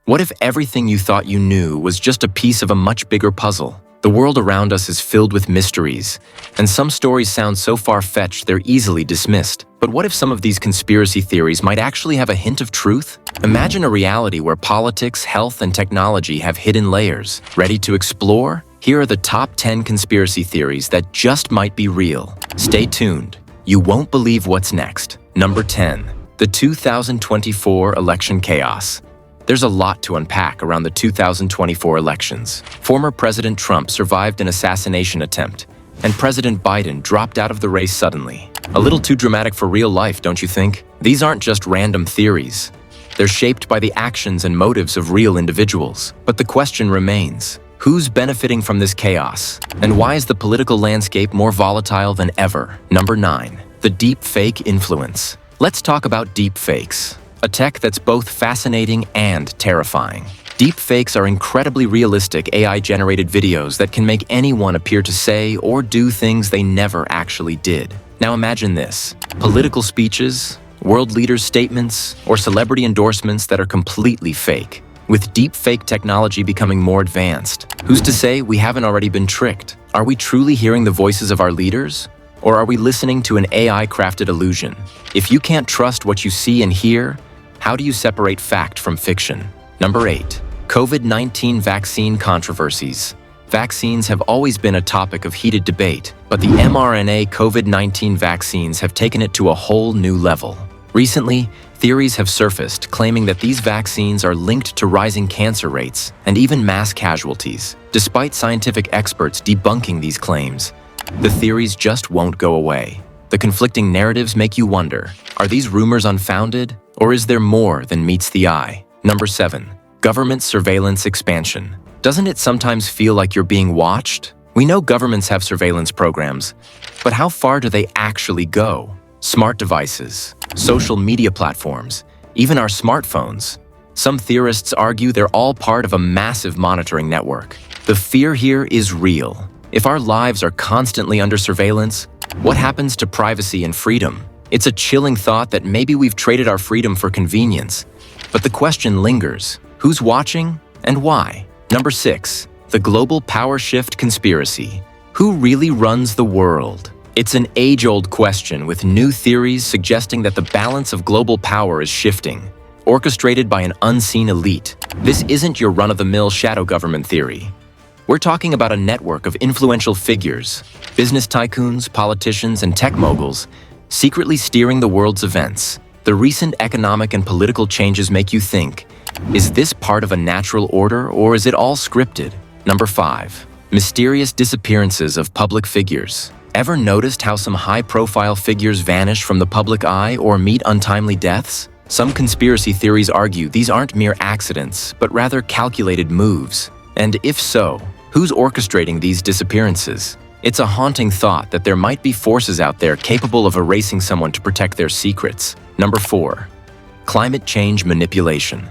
What if everything you thought you knew was just a piece of a much bigger puzzle? The world around us is filled with mysteries, and some stories sound so far-fetched they're easily dismissed. But what if some of these conspiracy theories might actually have a hint of truth? Imagine a reality where politics, health, and technology have hidden layers. Ready to explore? Here are the top 10 conspiracy theories that just might be real. Stay tuned. You won't believe what's next. Number 10. The 2024 election chaos. There's a lot to unpack around the 2024 elections. Former President Trump survived an assassination attempt, and President Biden dropped out of the race suddenly. A little too dramatic for real life, don't you think? These aren't just random theories. They're shaped by the actions and motives of real individuals. But the question remains, who's benefiting from this chaos? And why is the political landscape more volatile than ever? Number 9. The deep fake influence. Let's talk about deep fakes. A tech that's both fascinating and terrifying. Deepfakes are incredibly realistic AI-generated videos that can make anyone appear to say or do things they never actually did. Now imagine this: political speeches, world leaders' statements, or celebrity endorsements that are completely fake. With deepfake technology becoming more advanced, who's to say we haven't already been tricked? Are we truly hearing the voices of our leaders? Or are we listening to an AI-crafted illusion? If you can't trust what you see and hear, how do you separate fact from fiction? Number 8. COVID-19 vaccine controversies. Vaccines have always been a topic of heated debate, but the mRNA COVID-19 vaccines have taken it to a whole new level. Recently, theories have surfaced claiming that these vaccines are linked to rising cancer rates and even mass casualties. Despite scientific experts debunking these claims, the theories just won't go away. The conflicting narratives make you wonder, are these rumors unfounded? Or is there more than meets the eye? Number 7. Government surveillance expansion. Doesn't it sometimes feel like you're being watched? We know governments have surveillance programs, but how far do they actually go? Smart devices, social media platforms, even our smartphones. Some theorists argue they're all part of a massive monitoring network. The fear here is real. If our lives are constantly under surveillance, what happens to privacy and freedom? It's a chilling thought that maybe we've traded our freedom for convenience. But the question lingers: who's watching and why? Number 6. The global power shift conspiracy. Who really runs the world? It's an age-old question, with new theories suggesting that the balance of global power is shifting, orchestrated by an unseen elite. This isn't your run-of-the-mill shadow government theory. We're talking about a network of influential figures, business tycoons, politicians, and tech moguls, secretly steering the world's events. The recent economic and political changes make you think, is this part of a natural order or is it all scripted? Number 5. Mysterious disappearances of public figures. Ever noticed how some high-profile figures vanish from the public eye or meet untimely deaths? Some conspiracy theories argue these aren't mere accidents, but rather calculated moves. And if so, who's orchestrating these disappearances? It's a haunting thought that there might be forces out there capable of erasing someone to protect their secrets. Number 4. Climate change manipulation.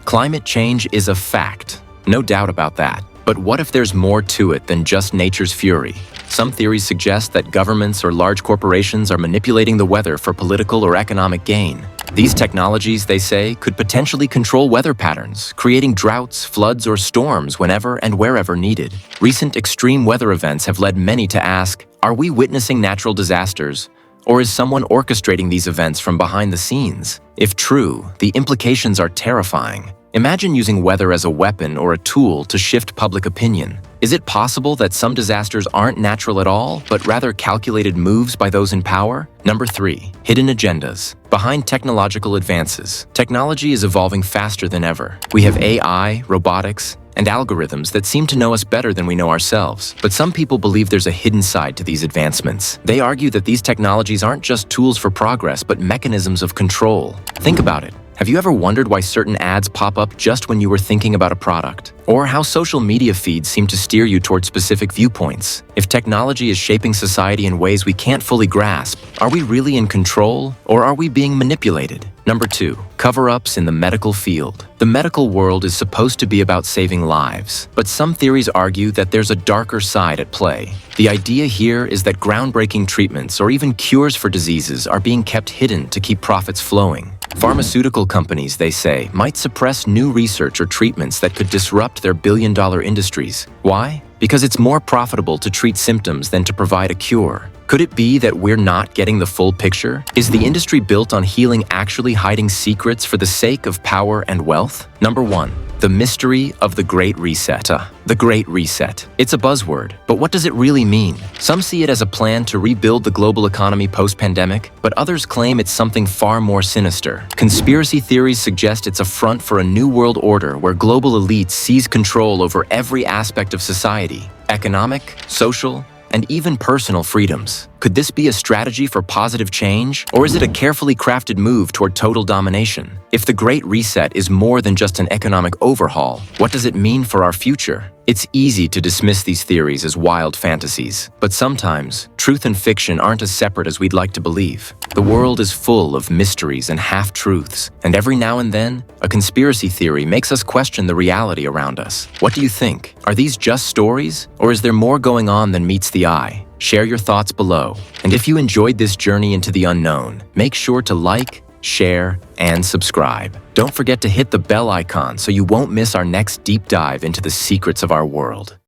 Climate change is a fact, no doubt about that. But what if there's more to it than just nature's fury? Some theories suggest that governments or large corporations are manipulating the weather for political or economic gain. These technologies, they say, could potentially control weather patterns, creating droughts, floods, or storms whenever and wherever needed. Recent extreme weather events have led many to ask, are we witnessing natural disasters? Or is someone orchestrating these events from behind the scenes? If true, the implications are terrifying. Imagine using weather as a weapon or a tool to shift public opinion. Is it possible that some disasters aren't natural at all, but rather calculated moves by those in power? Number 3. Hidden agendas. Behind technological advances, technology is evolving faster than ever. We have AI, robotics, and algorithms that seem to know us better than we know ourselves. But some people believe there's a hidden side to these advancements. They argue that these technologies aren't just tools for progress, but mechanisms of control. Think about it. Have you ever wondered why certain ads pop up just when you were thinking about a product? Or how social media feeds seem to steer you toward specific viewpoints? If technology is shaping society in ways we can't fully grasp, are we really in control, or are we being manipulated? Number 2. Cover-ups in the medical field. The medical world is supposed to be about saving lives, but some theories argue that there's a darker side at play. The idea here is that groundbreaking treatments or even cures for diseases are being kept hidden to keep profits flowing. Pharmaceutical companies, they say, might suppress new research or treatments that could disrupt their billion-dollar industries. Why? Because it's more profitable to treat symptoms than to provide a cure. Could it be that we're not getting the full picture? Is the industry built on healing actually hiding secrets for the sake of power and wealth? Number 1. The mystery of the Great Reset. The Great Reset. It's a buzzword, but what does it really mean? Some see it as a plan to rebuild the global economy post-pandemic, but others claim it's something far more sinister. Conspiracy theories suggest it's a front for a new world order where global elites seize control over every aspect of society: economic, social, and even personal freedoms. Could this be a strategy for positive change, or is it a carefully crafted move toward total domination? If the Great Reset is more than just an economic overhaul, what does it mean for our future? It's easy to dismiss these theories as wild fantasies, but sometimes truth and fiction aren't as separate as we'd like to believe. The world is full of mysteries and half-truths, and every now and then, a conspiracy theory makes us question the reality around us. What do you think? Are these just stories, or is there more going on than meets the eye? Share your thoughts below. And if you enjoyed this journey into the unknown, make sure to like, share, and subscribe. Don't forget to hit the bell icon so you won't miss our next deep dive into the secrets of our world.